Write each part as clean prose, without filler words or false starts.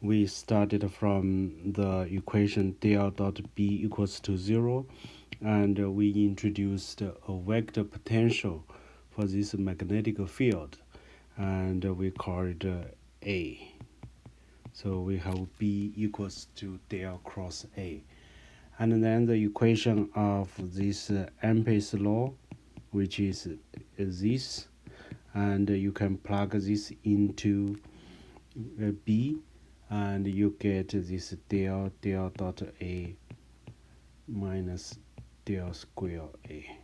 we started from the equation del dot B equals to 0, and we introduced a vector potential for this magnetic field, and we call it A. So we have B equals to del cross A. And then the equation of this Ampere's law, which is this, and you can plug this into B, and you get this del dot A minus del square A.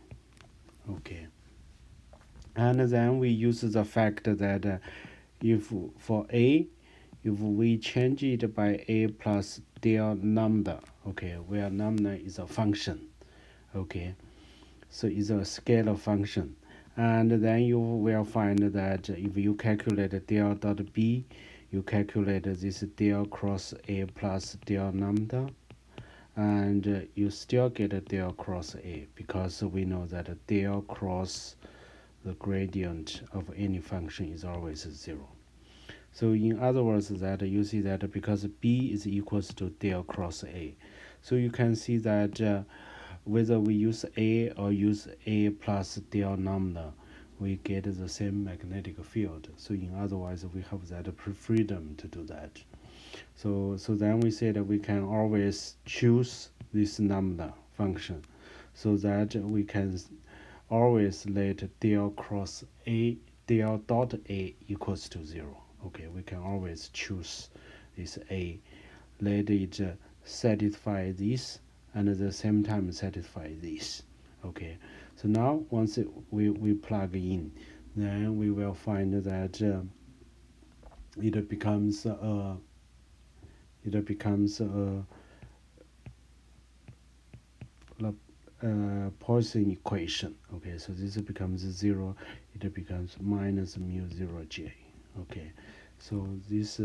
Okay. And then we use the fact that if for A, if we change it by A plus del lambda, okay, where lambda is a function, okay, so it's a scalar function. And then you will find that if you calculate del dot B, you calculate this del cross A plus del lambda, and you still get a del cross A, because we know that del cross the gradient of any function is always 0. So in other words, that you see that because B is equals to del cross A, so you can see that whether we use A or use A plus del lambda, we get the same magnetic field. So in other words, we have that freedom to do that. So then we say that we can always choose this lambda function, so that we can always let del cross A, del dot A equals to 0. Okay, we can always choose this A, let it satisfy this, and at the same time satisfy this. Okay, so now once we plug in, then we will find that it becomes Poisson equation. Okay, so this becomes 0, it becomes minus mu 0 j. Okay, so this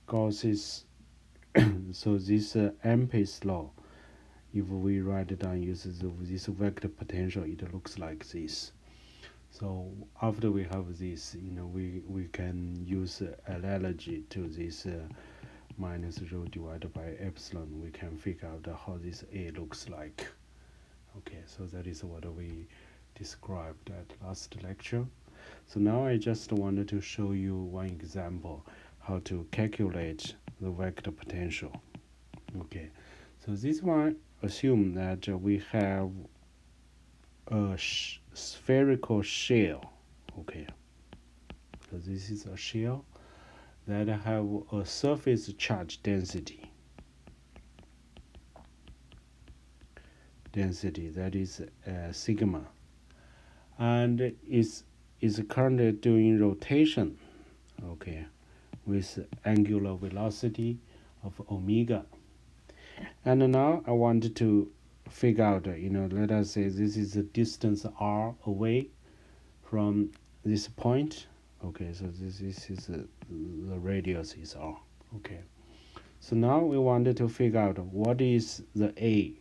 Gauss's so this Ampere's law, if we write it down uses this vector potential, it looks like this. So after we have this, we can use analogy to this minus rho divided by epsilon. We can figure out how this A looks like. Okay, so that is what we described at last lecture. So now I just wanted to show you one example how to calculate the vector potential. Okay, so this one assume that we have a spherical shell. Okay, so this is a shell that have a surface charge density that is sigma, and is currently doing rotation, okay, with angular velocity of omega. And now I want to figure out, let us say this is the distance r away from this point. Okay, so this is the radius is r. Okay, so now we wanted to figure out what is the A,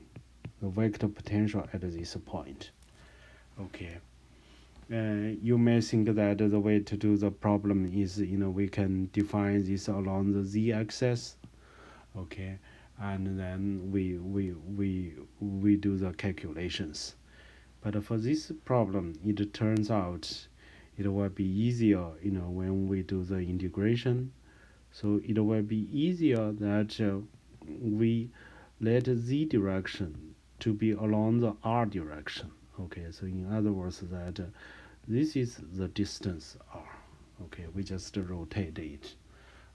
the vector potential at this point. Okay, you may think that the way to do the problem is, we can define this along the z-axis. Okay, and then we do the calculations. But for this problem, it turns out it will be easier, when we do the integration. So it will be easier that we let z direction to be along the r direction. Okay, so in other words, that this is the distance r. Okay, we just rotate it.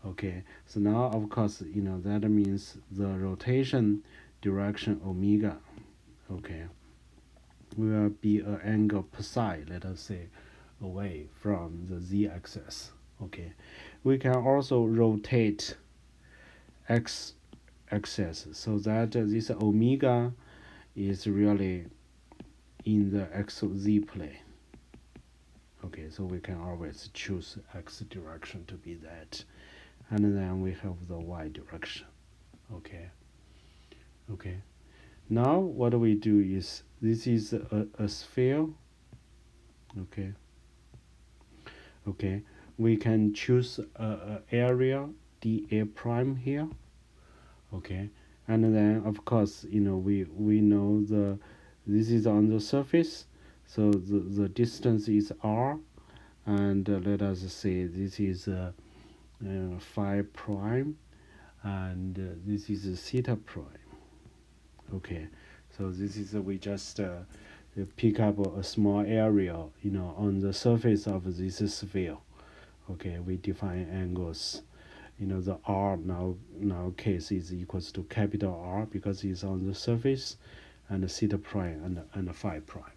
Okay, so now of course, that means the rotation direction omega, okay, will be an angle psi, let us say, away from the z-axis. Okay, we can also rotate x-axis so that this omega is really in the xz plane. Okay, so we can always choose x direction to be that, and then we have the y direction. Okay, now what we do is, this is a sphere. Okay, we can choose a area dA prime here, okay, and then of course we know this is on the surface, so the distance is r, and let us say this is phi prime, and this is theta prime. Okay, so this is we just pick up a small area on the surface of this sphere. Okay, we define angles. The r now case is equals to capital R because it's on the surface, and theta prime and phi prime.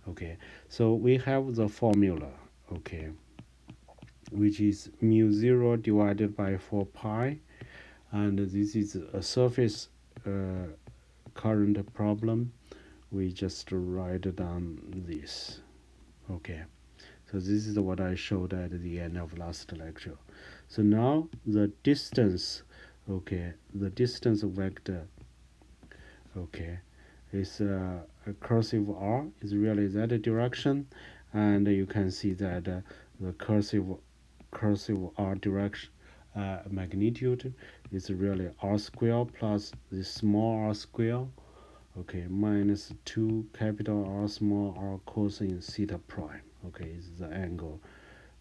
Okay, so we have the formula, okay, which is mu0 divided by 4 pi, and this is a surface current problem. We just write down this. Okay, so this is what I showed at the end of last lecture. So now the distance, okay, the distance vector, okay, is a cursive r is really that direction, and you can see that the cursive r direction magnitude is really r square plus the small r square, okay, minus 2 capital R small r cosine theta prime, okay, is the angle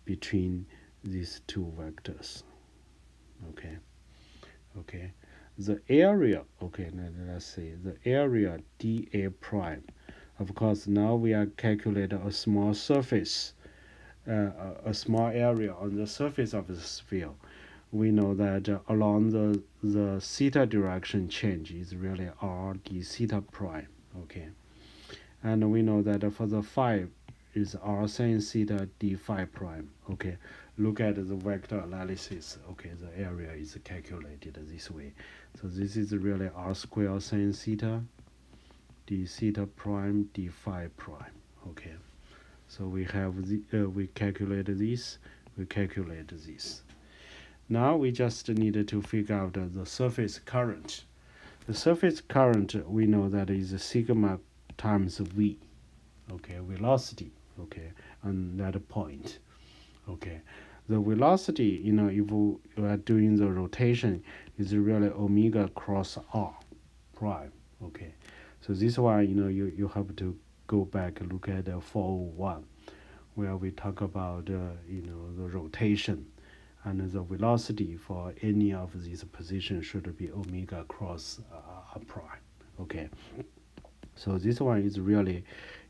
between these two vectors. Okay, the area, okay, let's see the area dA prime. Of course, now we are calculating a small surface, a small area on the surface of the sphere. We know that along the theta direction change is really r d theta prime. Okay, and we know that for the phi is r sin theta d phi prime. Okay, look at the vector analysis. Okay, the area is calculated this way. So this is really r square sin theta d theta prime d phi prime. Okay, so we have we calculate this, we calculate this. Now we just need to figure out the surface current. The surface current, we know that is sigma times v, okay, velocity, okay, on that point. Okay, the velocity, if we are doing the rotation, is really omega cross r prime. Okay, so this one, you have to go back and look at 401, where we talk about the rotation, and the velocity for any of these positions should be omega cross r prime. Okay, so this one is really,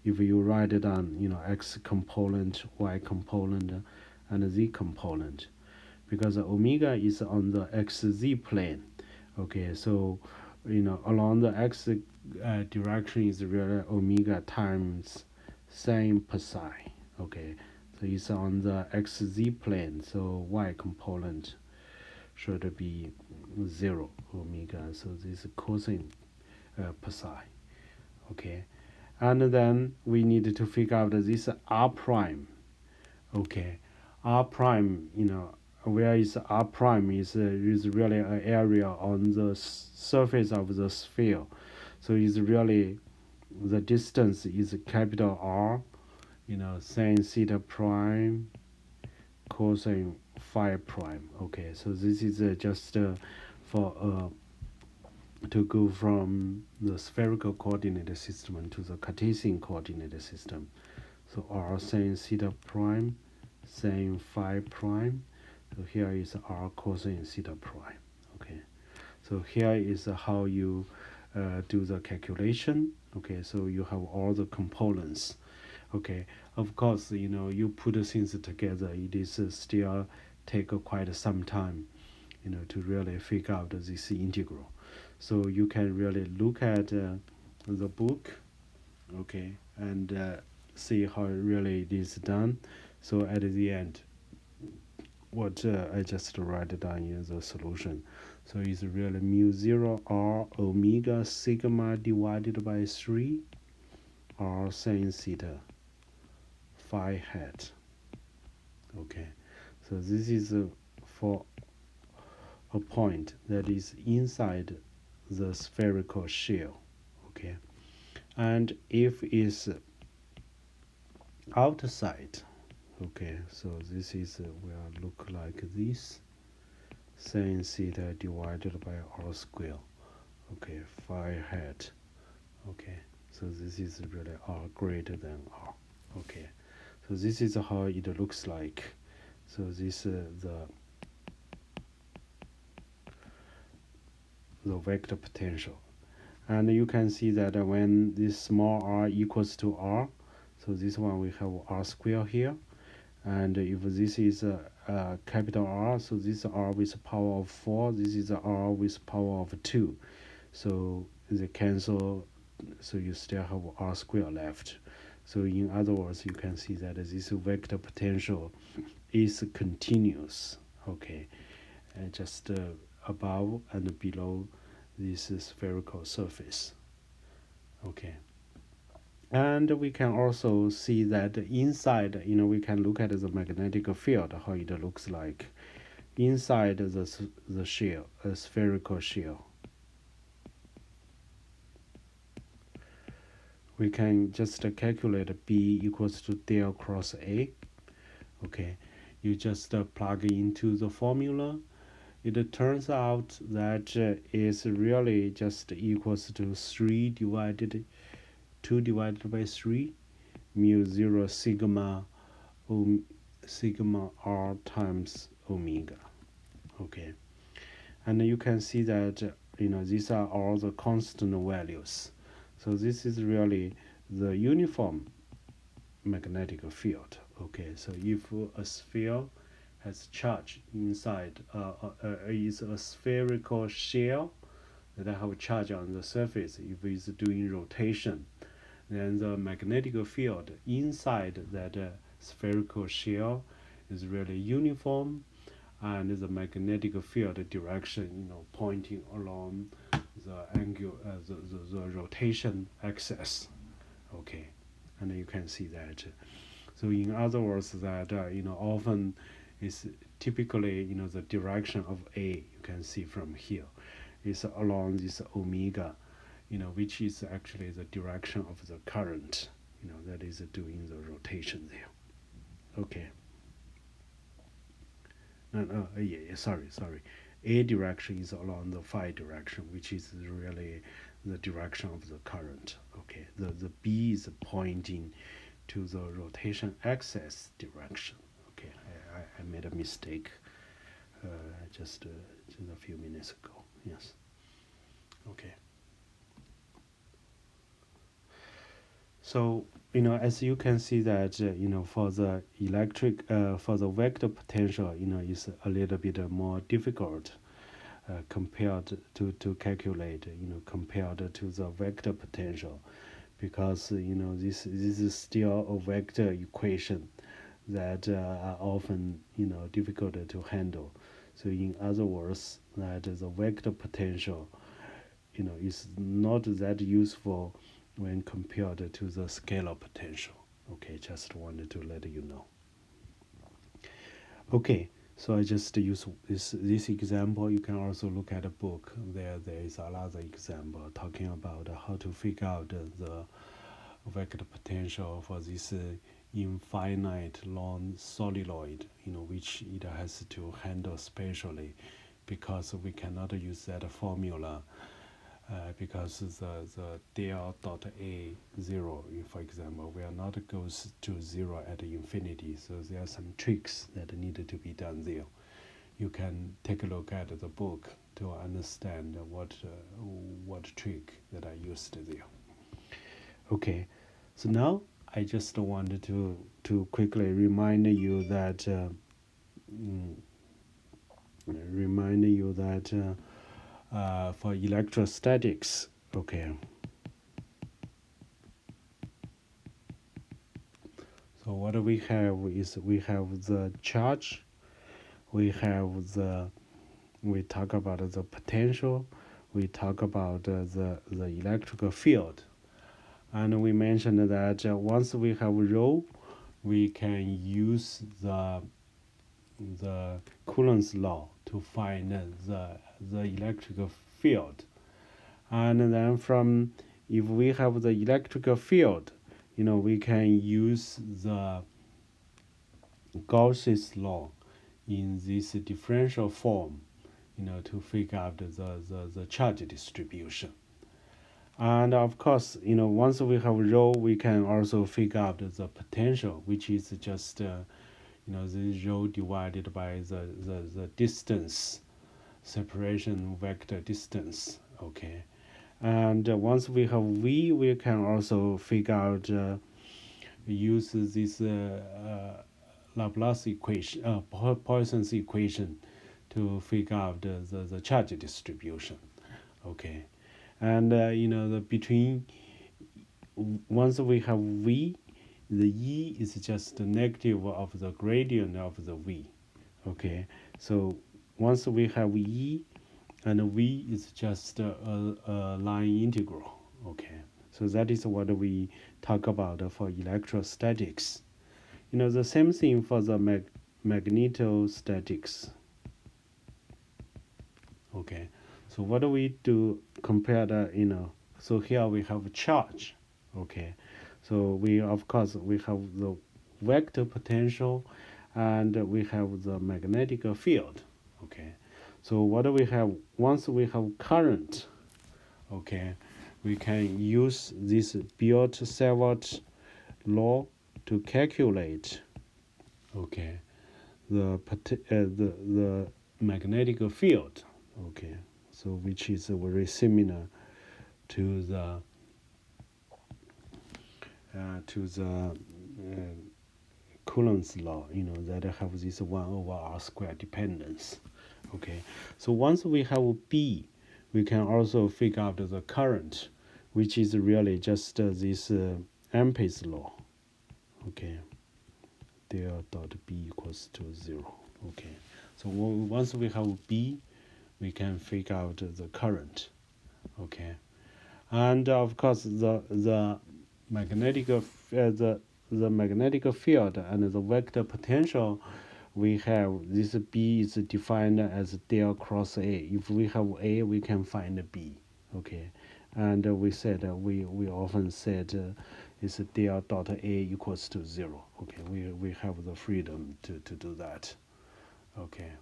if you write it down, x component, y component, and z component, because omega is on the xz plane. Okay, so along the x direction is really omega times sine per psi. Okay, so it's on the xz plane, so y component should be 0 omega, so this is cosine per psi. Okay, and then we need to figure out this r prime. Okay, r prime, where is r prime is really an area on the surface of the sphere, so it's really the distance is capital R, sin theta prime cosine phi prime. Okay, so this is just for to go from the spherical coordinate system to the Cartesian coordinate system. So r sin theta prime, sin phi prime. So here is r cosine theta prime. Okay, so here is how you do the calculation. Okay, so you have all the components. Okay, of course, you put things together, it is still take quite some time, to really figure out this integral. So you can really look at the book, okay, and see how really it is done. So at the end, what I just write down is the solution. So it's really mu0 r omega sigma divided by 3 r sin theta phi hat. Okay, so this is for a point that is inside the spherical shell. Okay, and if it's outside, okay, so this is will look like this. sin theta divided by r square. Okay, phi hat. Okay, so this is really r greater than r. Okay, so this is how it looks like. So this is the vector potential. And you can see that when this small r equals to r, so this one we have r square here. And if this is a capital R, so this R with power of 4, this is a R with power of 2. So they cancel, so you still have R square left. So in other words, you can see that this vector potential is continuous. Okay, just above and below this spherical surface. Okay. And we can also see that inside, we can look at the magnetic field, how it looks like inside the shell, a spherical shell. We can just calculate B equals to del cross A. Okay, you just plug into the formula. It turns out that is really just equals to 2 divided by 3, mu 0 sigma sigma r times omega. Okay, and you can see that these are all the constant values. So this is really the uniform magnetic field. Okay, so if a sphere has charge inside, is a spherical shell that have charge on the surface, if it's doing rotation, then the magnetic field inside that spherical shell is really uniform, and the magnetic field direction, pointing along the angle, the rotation axis. Okay, and you can see that. So in other words, that often is typically the direction of A. You can see from here is along this omega, which is actually the direction of the current, that is doing the rotation there. Okay. Sorry. A direction is along the phi direction, which is really the direction of the current. Okay, the B is pointing to the rotation axis direction. Okay, I made a mistake just a few minutes ago. Yes. Okay. So as you can see that for the for the vector potential, is a little bit more difficult compared to calculate, compared to the vector potential, because this is still a vector equation that are often difficult to handle. So in other words, that the vector potential is not that useful when compared to the scalar potential. Okay, just wanted to let you know. Okay, so I just use this example. You can also look at a book. There is another example talking about how to figure out the vector potential for this infinite long solenoid, which it has to handle spatially, because we cannot use that formula. Because the del dot A 0, for example, will not goes to 0 at infinity. So there are some tricks that need to be done there. You can take a look at the book to understand what trick that I used there. Okay, so now I just wanted to quickly remind you that for electrostatics, okay. So what we have is we have the charge, we talk about the potential, we talk about the electrical field, and we mentioned that once we have rho, we can use the Coulomb's law to find the electrical field. And then if we have the electrical field, we can use the Gauss's law in this differential form, to figure out the charge distribution. And of course, once we have rho, we can also figure out the potential, which is just the rho divided by the distance, separation vector distance. Okay, and once we have v, we can also figure out use this Laplace equation, Poisson's equation, to figure out the charge distribution. Okay, and between, once we have v, the e is just the negative of the gradient of the v. Okay, so once we have e, and v is just a line integral. Okay, so that is what we talk about for electrostatics. The same thing for the magnetostatics. Okay, so what do we do compare so here we have charge. Okay, so we have the vector potential, and we have the magnetic field. Okay, so what do we have? Once we have current, okay, we can use this Biot-Savart law to calculate, okay, the magnetic field. Okay, so which is very similar to the Coulomb's law, that have this 1/r² dependence. Okay, so once we have B, we can also figure out the current, which is really just this Ampere's law. Okay, del dot B equals to 0. Okay, so once we have B, we can figure out the current. Okay, and of course the magnetic the magnetic field and the vector potential, we have this B is defined as del cross A. If we have A, we can find B. Okay, and we said we often said is del dot A equals to 0. Okay, we have the freedom to do that. Okay,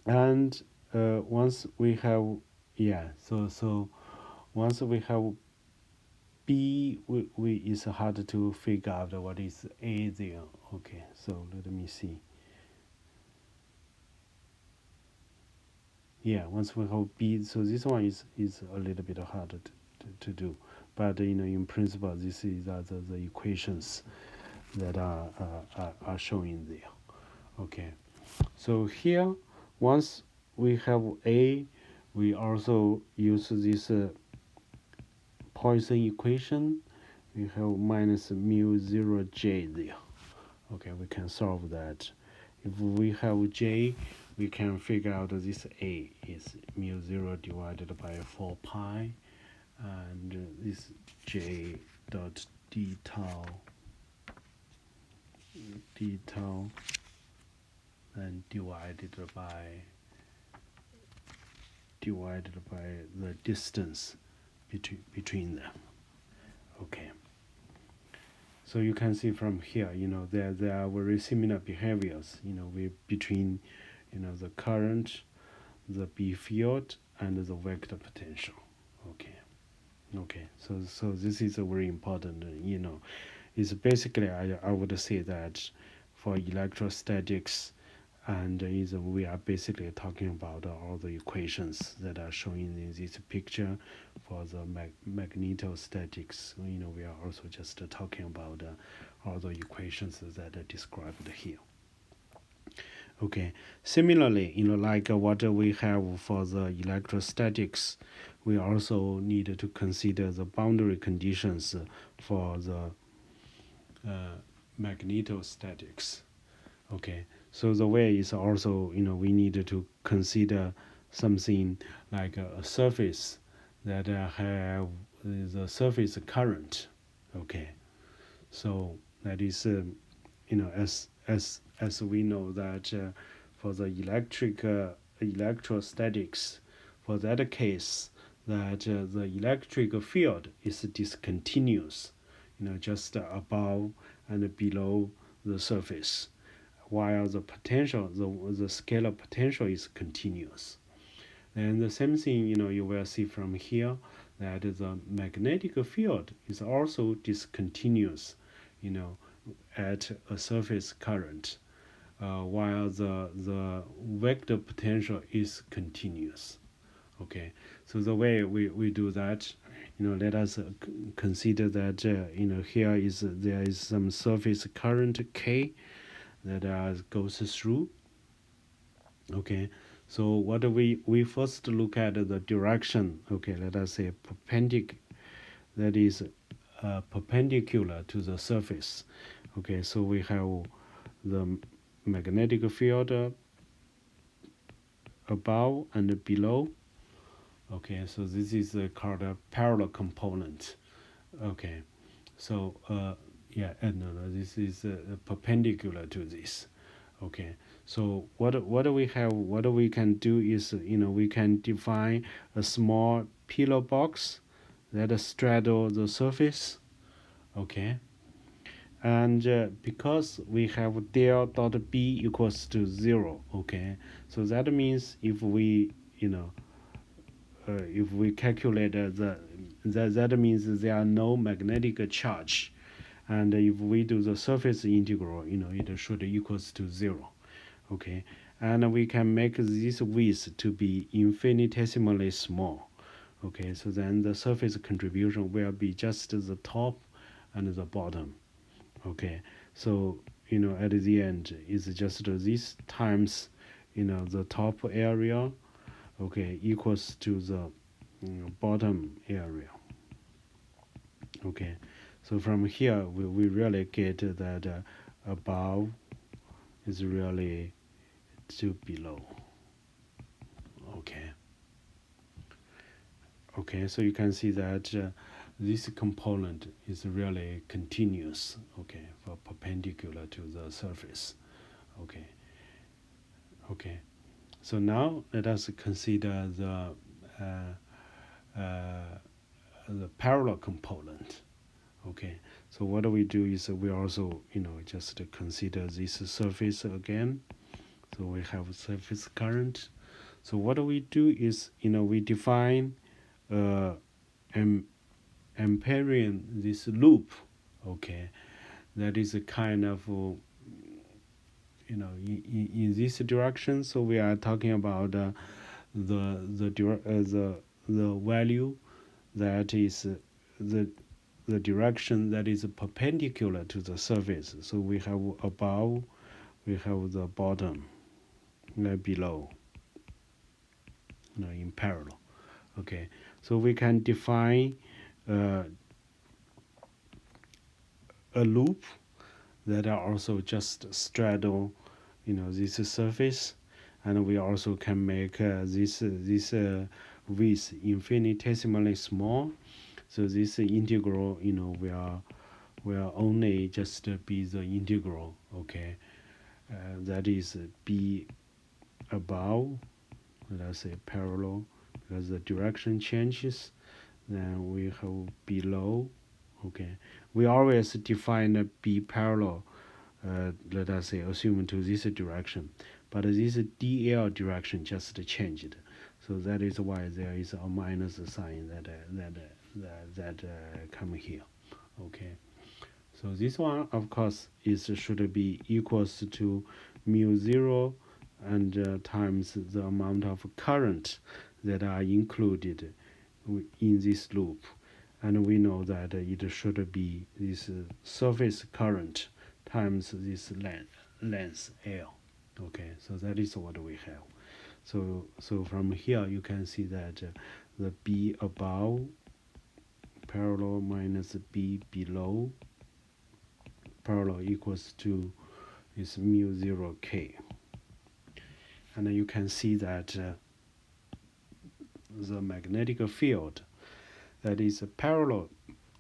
and once we have so once we have B, it's hard to figure out what is A there. Okay, so let me see. Once we have B, so this one is a little bit harder to do, but in principle, this is the equations that are showing there. Okay, so here, once we have A, we also use this Poisson equation. We have minus mu 0 j there. Okay, we can solve that. If we have j, we can figure out this A is mu 0 divided by 4 pi, and this j dot d tau and divided by the distance between them. Okay, so you can see from here, there are very similar behaviors, between the current, the B field, and the vector potential. Okay, so this is a very important, it's basically, I would say that for electrostatics, and we are basically talking about all the equations that are shown in this picture. For the magnetostatics, we are also just talking about all the equations that are described here. Okay, similarly, like what we have for the electrostatics, we also need to consider the boundary conditions for the magnetostatics. Okay, so the way is also, we need to consider something like a surface that have the surface current. Okay, so that is, as we know that for the electrostatics, for that case, that the electric field is discontinuous, just above and below the surface. while the potential, the scalar potential is continuous. And the same thing, you will see from here that the magnetic field is also discontinuous, at a surface current, while the vector potential is continuous. Okay, so the way we do that, let us consider that here is there is some surface current K that goes through. Okay, so what do we first look at the direction. Okay, let us say perpendicular, that is perpendicular to the surface. Okay, so we have the magnetic field above and below. Okay, so this is called a parallel component. Okay, so no, this is perpendicular to this. Okay, so what do we have? What we can do is, we can define a small pillar box that straddle the surface. Okay, and because we have del dot b equals to 0. Okay, so that means if we if we calculate that means there are no magnetic charge, and if we do the surface integral, it should equals to 0. Okay, and we can make this width to be infinitesimally small. Okay, so then the surface contribution will be just the top and the bottom. Okay, so at the end is just this times the top area, okay, equals to the bottom area. Okay, so from here we really get that above is really to below. Okay, so you can see that this component is really continuous, okay, for perpendicular to the surface. Okay, so now let us consider the parallel component. Okay, so what do we do is we also just consider this surface again. So we have surface current. So what do we do is we define Amperian this loop. Okay, that is a kind of in this direction. So we are talking about the value that is the direction that is perpendicular to the surface. So we have above, we have the bottom, below, in parallel. Okay, so we can define a loop that are also just straddle, this surface, and we also can make this width infinitesimally small. So this integral, will only just be the integral. Okay, that is b above, let us say parallel, because the direction changes. Then we have below. Okay, we always define b parallel, let us say assume to this direction, but this dl direction just changed. So that is why there is a minus sign that come here. Okay, so this one of course should be equals to mu 0 and times the amount of current that are included in this loop, and we know that it should be this surface current times this length L. Okay, so that is what we have. So from here you can see that the B above parallel minus B below parallel equals to is mu 0 K. And you can see that the magnetic field that is parallel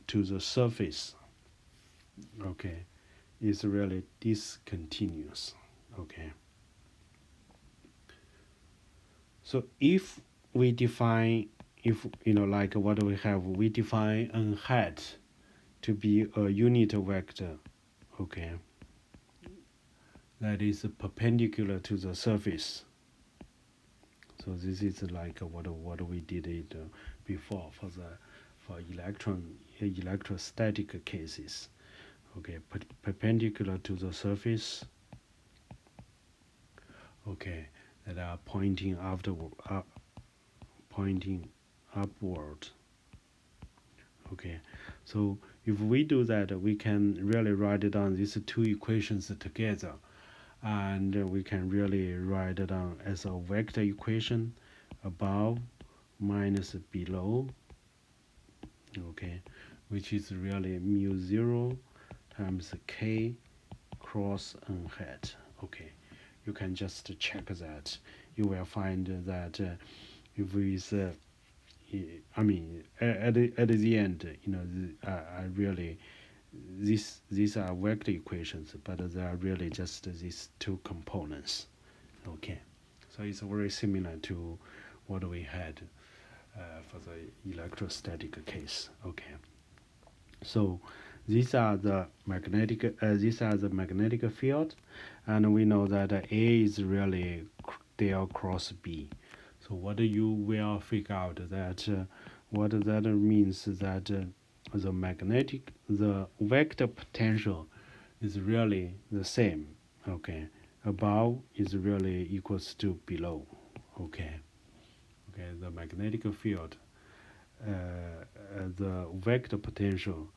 to the surface, okay, is really discontinuous. Okay, so if we define, if like what we have, we define n hat to be a unit vector. Okay, that is perpendicular to the surface. So this is like what we did it before for electrostatic cases. Okay, perpendicular to the surface. Okay, that are pointing pointing upward. Okay, so if we do that, we can really write down these two equations together, and we can really write it down as a vector equation, above minus below. Okay, which is really mu 0 times k cross n hat. Okay, you can just check that. You will find that if it's I mean, at the end, I really these are vector equations, but they are really just these two components. Okay, so it's very similar to what we had for the electrostatic case. Okay, so these are the magnetic field, and we know that A is really del cross B. So what you will figure out that what that means that the vector potential is really the same. Okay, above is really equals to below. Okay, okay, the magnetic field, the vector potential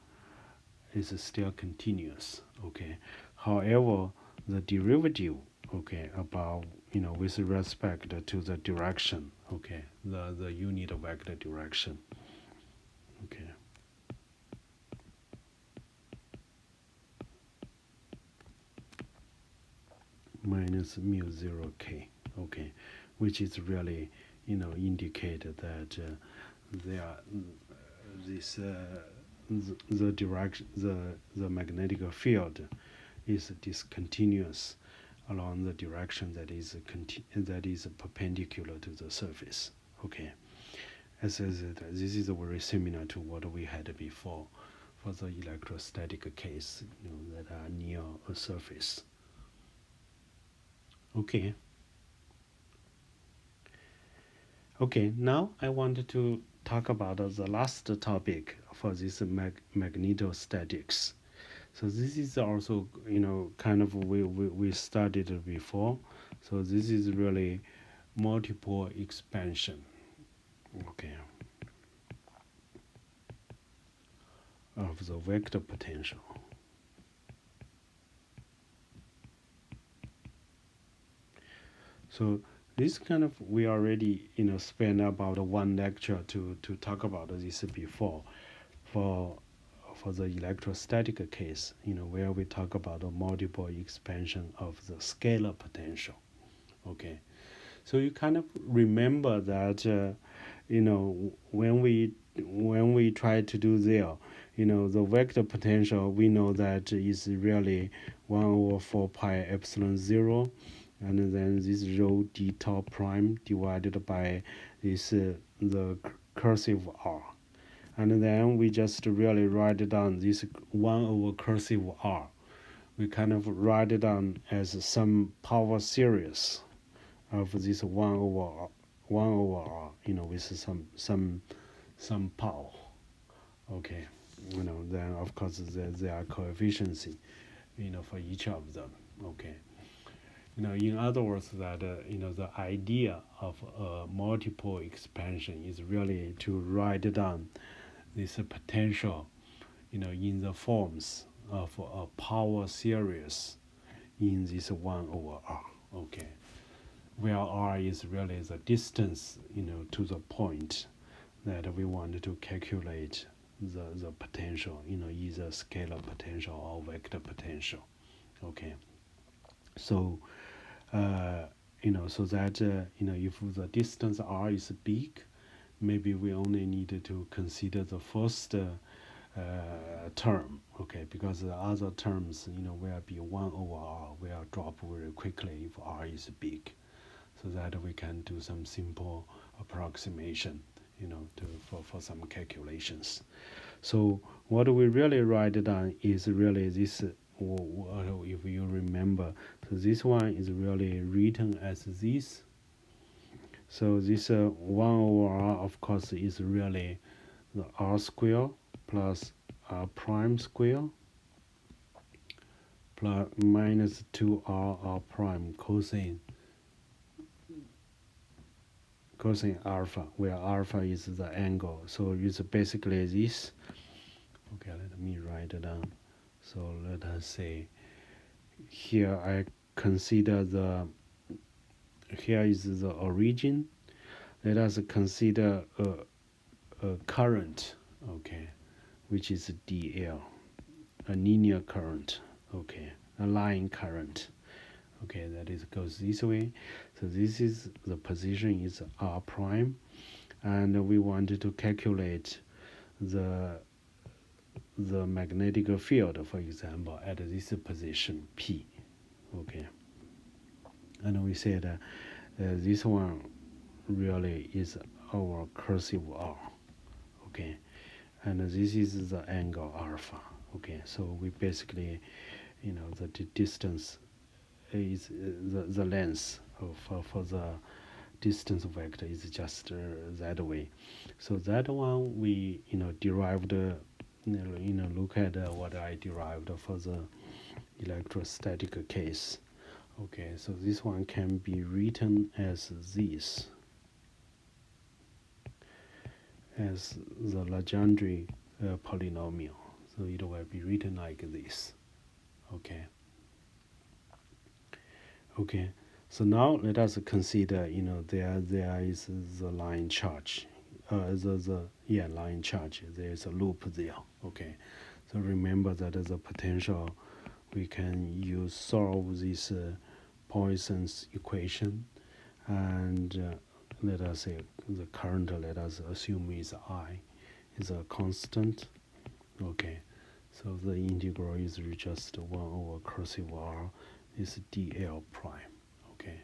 is still continuous. Okay, however, the derivative, okay, about with respect to the direction, okay, the unit vector direction. Okay, minus mu 0 k. Okay, which is really indicated that there are this the direction the magnetic field is discontinuous along the direction that is perpendicular to the surface. Okay, as I said, this is very similar to what we had before for the electrostatic case, that are near a surface. Okay. Okay, now I want to talk about the last topic for this magnetostatics. So this is also, kind of we studied it before. So this is really multipole expansion. Okay, of the vector potential. So this kind of we already spent about one lecture to talk about this before for the electrostatic case, where we talk about a multiple expansion of the scalar potential. Okay, so you kind of remember that when we try to do there, the vector potential we know that is really 1 over 4 pi epsilon 0, and then this rho d tau prime divided by this the cursive r, and then we just really write down this 1 over cursive r. We kind of write it down as some power series of this 1 over r, with some power. Okay, then of course there are coefficients, for each of them. Okay, in other words, that the idea of a multiple expansion is really to write down this potential, in the forms of a power series in this 1 over r. Okay, where r is really the distance, to the point that we want to calculate the potential, either scalar potential or vector potential. Okay, so so that if the distance r is big, maybe we only need to consider the first term. Okay, because the other terms will be 1 over r, will drop very quickly if r is big, so that we can do some simple approximation, for some calculations. So what we really write down is really this if you remember, so this one is really written as this. So this 1 over r, of course, is really the r square plus r prime square plus minus 2r r prime cosine alpha, where alpha is the angle. So it's basically this. Okay, let me write it down. So let us say here I consider here is the origin. Let us consider a current, okay, which is dl, a linear current, okay, a line current, okay, that is goes this way. So this is the position is r prime, and we wanted to calculate the magnetic field, for example, at this position p, okay, and we said this one really is our cursive r, okay, and this is the angle alpha, okay. So we basically, the distance is the length for the distance vector is just that way. So that one we derived, look at what I derived for the electrostatic case. Okay, so this one can be written as this, as the Legendre polynomial. So it will be written like this. Okay. Okay. So now let us consider, there is the line charge, line charge. There is a loop there. Okay. So remember that as a potential, we can solve this Poisson's equation, and let us say the current, let us assume is I, is a constant. Okay, so the integral is just 1 over cursive r is dl prime. Okay,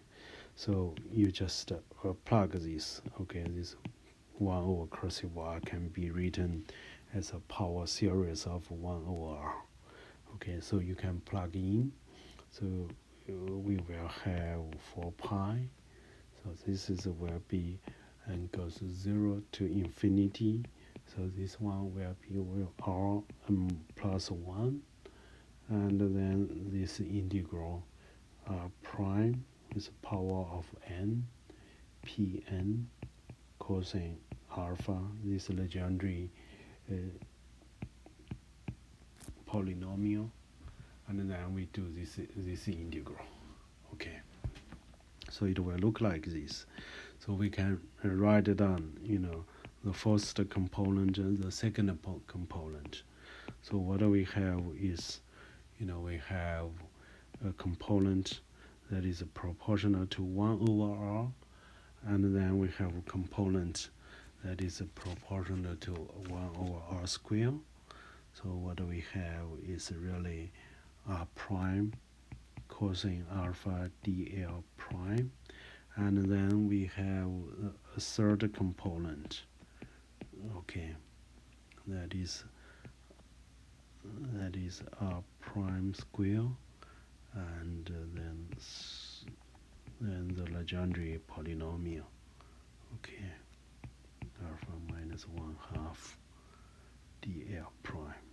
so you just plug this. Okay, this 1 over cursive r can be written as a power series of 1 over r. Okay, so you can plug in. So we will have 4 pi. So this will be and goes 0 to infinity. So this one will be r plus 1, and then this integral r prime is power of n pn cosine alpha, this Legendre polynomial, and then we do this integral. Okay, so it will look like this. So we can write it down, the first component and the second component. So what we have is, we have a component that is proportional to 1 over r, and then we have a component that is proportional to 1 over r square. So what we have is really r prime cosine alpha dl prime, and then we have a third component, okay, that is r prime square, and then the Legendre polynomial, okay, alpha minus 1 half dl prime.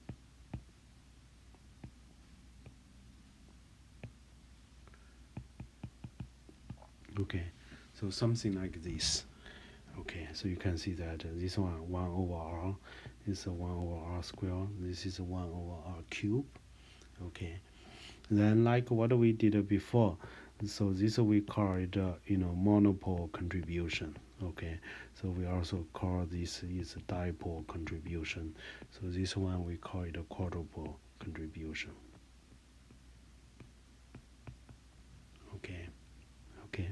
Okay, so something like this. Okay, so you can see that this one 1 over r is 1 over r square. This is 1 over r cube. Okay, then like what we did before, so this we call it monopole contribution. Okay, so we also call this is dipole contribution. So this one we call it a quadrupole contribution. Okay, okay.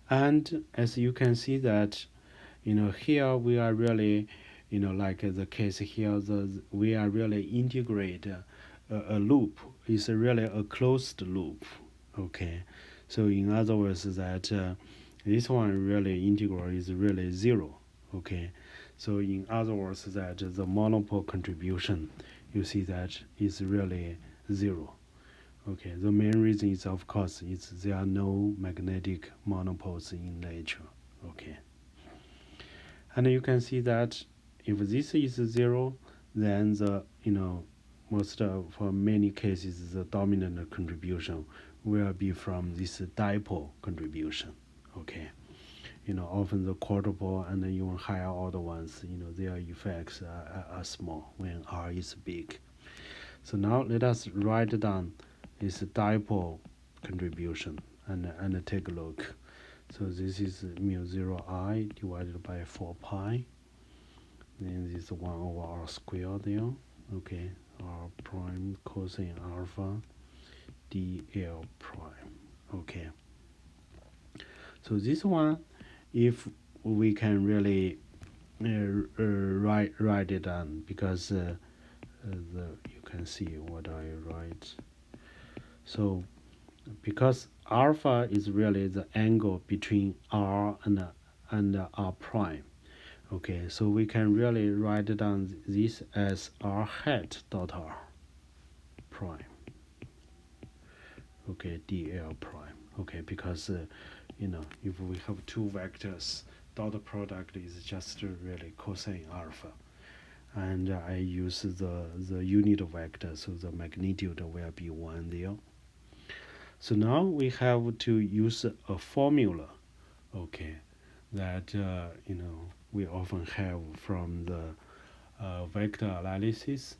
And as you can see that, here we are really, like the case here, we are really integrate a loop. It's really a closed loop. Okay, so in other words that this one really integral is really 0. Okay, so in other words that the monopole contribution, you see that is really 0. Okay, the main reason is, of course, is there are no magnetic monopoles in nature. Okay, and you can see that if this is 0, then the most for many cases the dominant contribution will be from this dipole contribution. Okay, often the quadrupole and even higher order ones, their effects are small when R is big. So now let us write down this dipole contribution and take a look. So this is mu 0 I divided by 4 pi. Then this 1 over R squared there. Okay, R prime cosine alpha dl prime. Okay. So this one, if we can really write it down, because you can see what I write. So because alpha is really the angle between R and R prime. Okay, so we can really write down this as R hat dot R prime. Okay, dl prime. Okay, because if we have two vectors, dot product is just really cosine alpha, and I use the unit vector, so the magnitude will be 1 there. So now we have to use a formula, okay, that we often have from the vector analysis.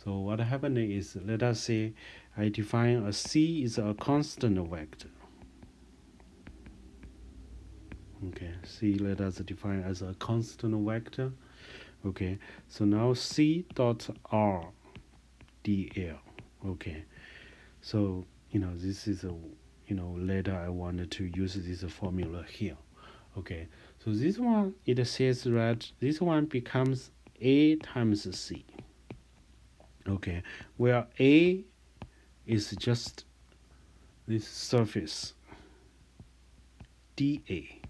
So what happened is, let us say I define a C is a constant vector. Okay, C let us define as a constant vector. Okay, so now C dot R dl. Okay, so this is a later I wanted to use this formula here. Okay, so this one, it says that this one becomes A times C. Okay, where A is just this surface dA.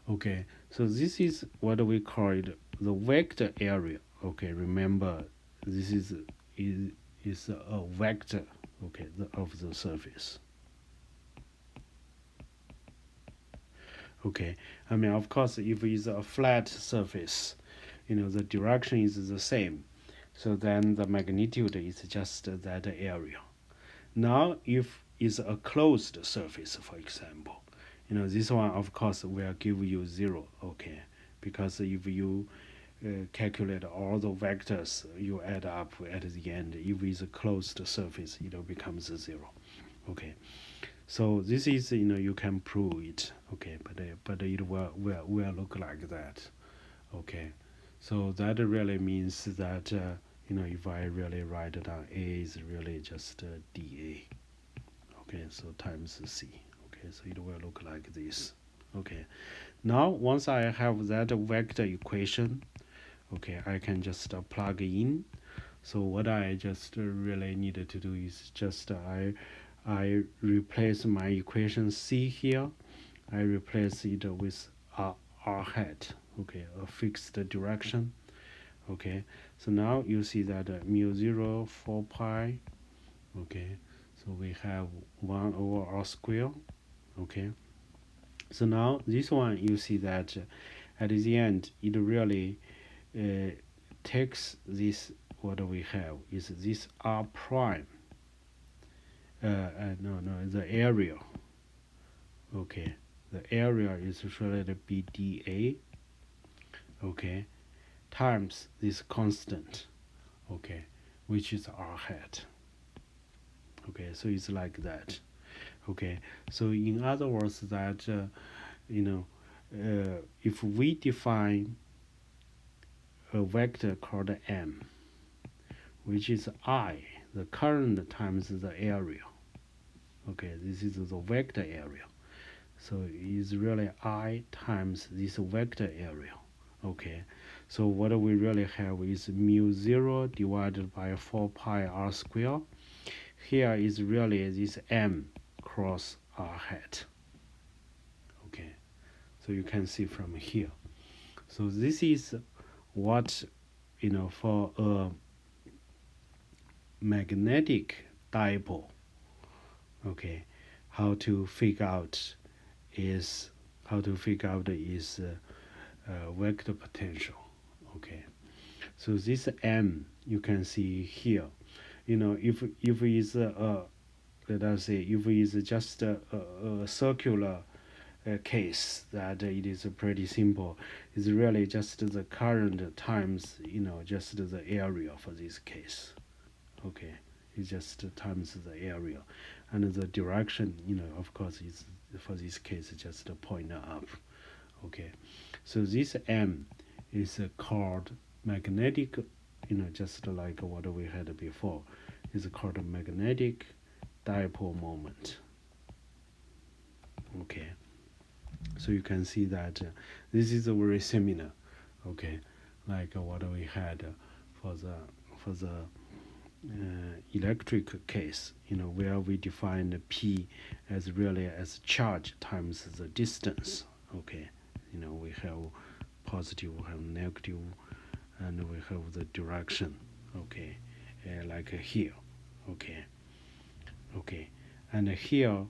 Okay, so this is what we call it the vector area. Okay, remember this is a vector, okay, of the surface. Okay, I mean, of course, if it's a flat surface, the direction is the same, so then the magnitude is just that area. Now, if it's a closed surface, for example, this one, of course, will give you 0, okay, because if you calculate all the vectors, you add up at the end, if it's a closed surface, it becomes 0, okay. So this is, you can prove it, okay, but it will look like that, okay. So that really means that, if I really write it down, A is really just dA, okay, so times C, okay, so it will look like this, okay. Now, once I have that vector equation, okay, I can just plug in. So what I just really needed to do is just I replace my equation C here. I replace it with R hat, okay, a fixed direction. Okay, so now you see that mu 0 4 pi, okay, so we have 1 over R square, okay. So now this one, you see that at the end it really takes this, what we have is this R prime, the area, okay, the area is related to BdA, okay, times this constant, okay, which is R hat, okay, so it's like that, okay. So in other words, that if we define a vector called M, which is I, the current times the area, okay, this is the vector area, so it's really I times this vector area, okay. So what we really have is mu 0 divided by 4 pi R square. Here is really this M cross R hat, okay, so you can see from here. So this is what, for magnetic dipole. Okay, how to figure out is vector potential. Okay, so this M you can see here. If is let us say if is just a circular case, that it is pretty simple. It's really just the current times just the area for this case. Okay, it's just times the area, and the direction of course is for this case just a point up. Okay, so this M is called magnetic, just like what we had before, is called magnetic dipole moment. Okay, so you can see that this is very similar. Okay, like what we had for the electric case, where we define P as really as charge times the distance. Okay, we have positive, we have negative, and we have the direction. Okay, like here. Okay, and here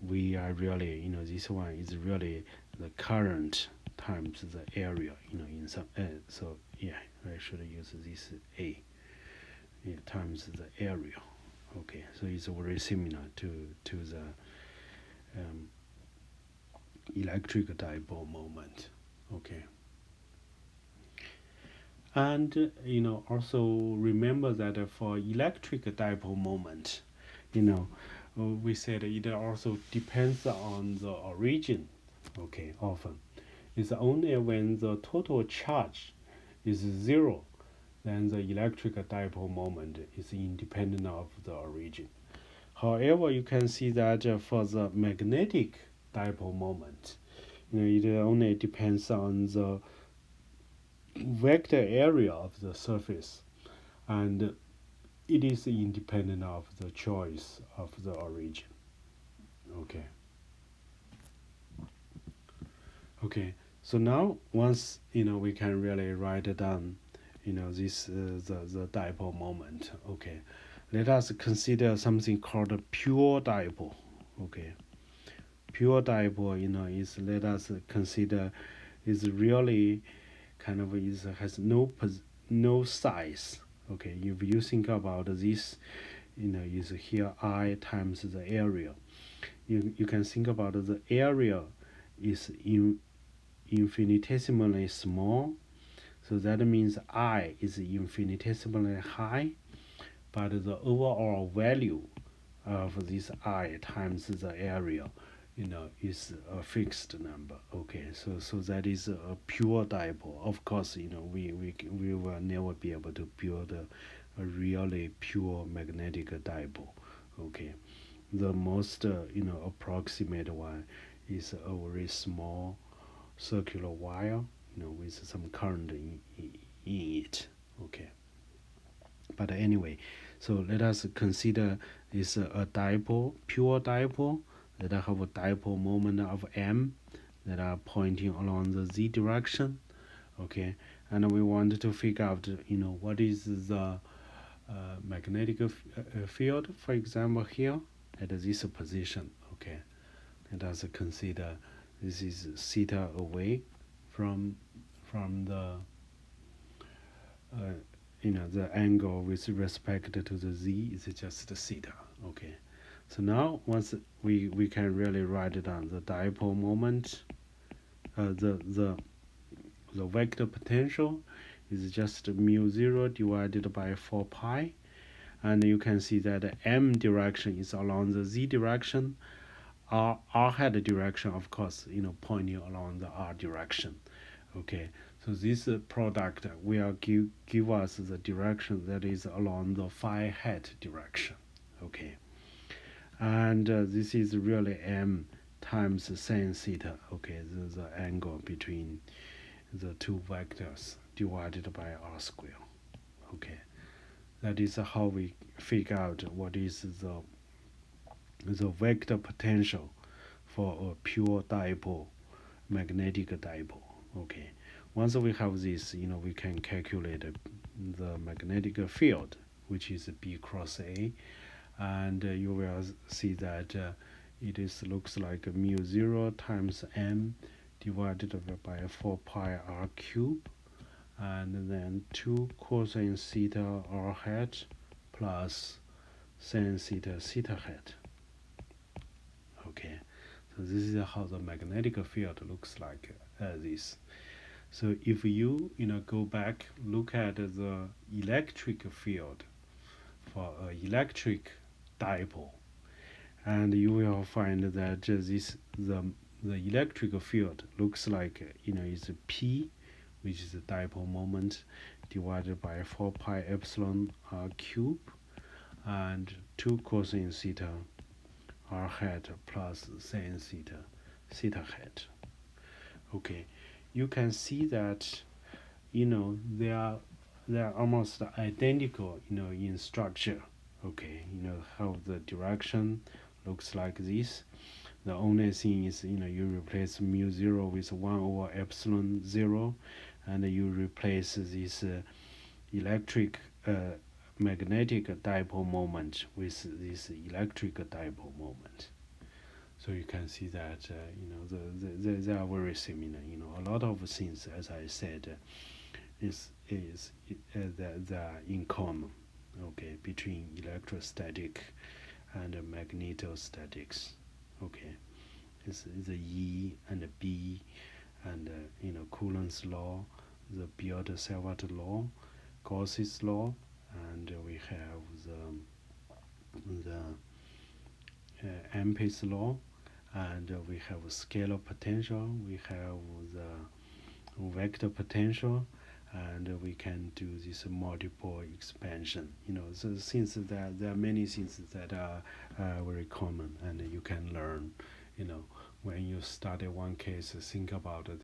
we are really, this one is really the current times the area, in some. So yeah, I should use this A. Times the area. Okay, so it's very similar to the electric dipole moment. Okay, and also remember that for electric dipole moment, we said it also depends on the origin. Okay, often it's only when the total charge is zero, then the electric dipole moment is independent of the origin. However, you can see that for the magnetic dipole moment, it only depends on the vector area of the surface, and it is independent of the choice of the origin. Okay. Okay. So now, once we can really write down, this the dipole moment. Okay. Let us consider something called a pure dipole. Okay. Pure dipole, is, let us consider, is really kind of has no size. Okay, if you think about this, is here I times the area. You can think about the area is infinitesimally small, so that means I is infinitesimally high, but the overall value of this I times the area, is a fixed number. Okay, so that is a pure dipole. Of course, we will never be able to build a really pure magnetic dipole. Okay, the most approximate one is a very small circular wire, with some current in it. Okay, but anyway, so let us consider this a dipole, pure dipole, that have a dipole moment of m that are pointing along the z direction. Okay, and we want to figure out, what is the magnetic field, for example, here at this position. Okay, let us consider this is theta away from the the angle with respect to the z is just theta. Okay, so now once we can really write down the dipole moment, the vector potential is just mu 0 divided by 4 pi, and you can see that m direction is along the z direction, r hat direction, of course, pointing along the r direction. Okay, so this product will give us the direction that is along the phi hat direction. Okay, and this is really m times sin theta. Okay, the angle between the two vectors divided by r square. Okay, that is how we figure out what is the vector potential for a pure dipole, magnetic dipole. Okay, once we have this, we can calculate the magnetic field. which is B cross A, and you will see that it is looks like mu 0 times m divided by 4 pi r cube, and then 2 cosine theta r hat plus sin theta theta hat. Okay, so this is how the magnetic field looks like this. So if you go back, look at the electric field for an electric dipole, and you will find that the electric field looks like is P, which is the dipole moment, divided by 4 pi epsilon r cube, and 2 cosine theta r hat plus sin theta theta hat. Okay, you can see that they are almost identical in structure. Okay, how the direction looks like this. The only thing is you replace mu 0 with 1 over epsilon 0, and you replace this electric magnetic dipole moment with this electric dipole moment. So you can see that they are very similar. A lot of things, as I said, they are in common. Okay, between electrostatic and magnetostatics. Okay, it's the E and the B, and Coulomb's law, the Biot-Savart law, Gauss's law, and we have the Ampere's law, and we have scalar potential, we have the vector potential, and we can do this multiple expansion. So since there are many things that are very common, and you can learn. When you study one case, think about